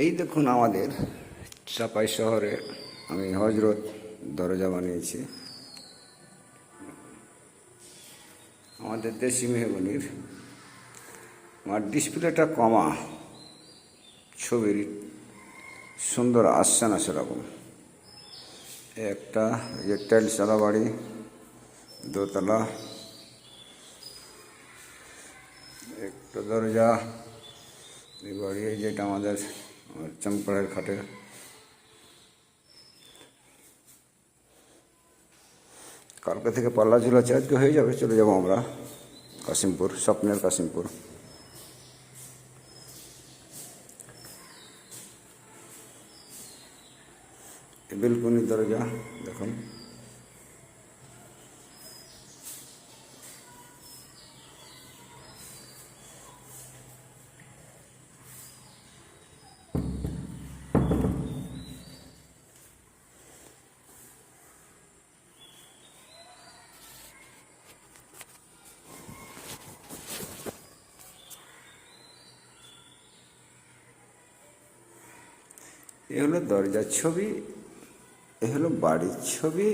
এই দেখুন আমাদের চাপাই শহরে আমি হজরত দরজা বানিয়েছি আমাদের দেশি মেহগনির। আমার ডিসপ্লেটা কমা, ছবির সুন্দর আসছে না সেরকম। একটা যে টাইলসওয়ালা বাড়ি, দোতলা, একটা দরজা, এই বাড়ি যেটা আমাদের চমকড়ের খাটে। কালকে থেকে পাল্লা ঝুলাচ্ছে, আজকে হয়ে যাবে, চলে যাবো আমরা কাশিমপুর, স্বপ্নের কাশিমপুর। বেলকনির দরজা দেখুন, এ হলো দরজার ছবি, এ হলো বাড়ির ছবি,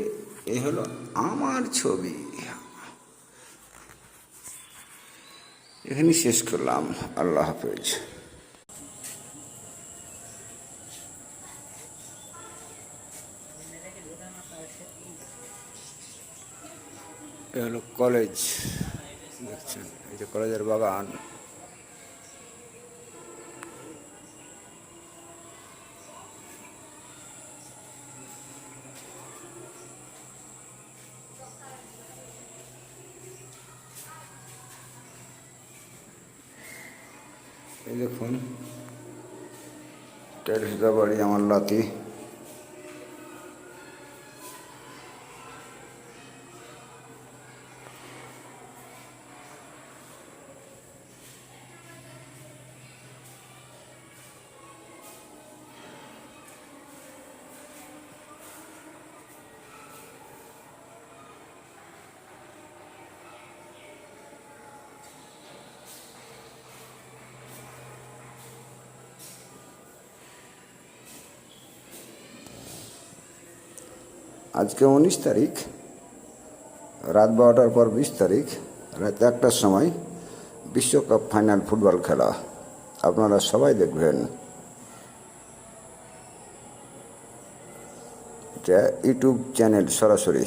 এ হলো আমার ছবি। এখানে শেষ করলাম, আল্লাহ হাফেজ। এ হলো কলেজ, দেখছেন এই যে কলেজের বাগান। এই দেখুন টেরেসদা বাড়ি আমার লাতি। আজকে 19 তারিখ, রাত 12টার পর 20 তারিখ রাত 1টার সময় বিশ্বকাপ ফাইনাল ফুটবল খেলা। আপনারা সবাই দেখবেন। এটা ইউটিউব চ্যানেল সরাসরি।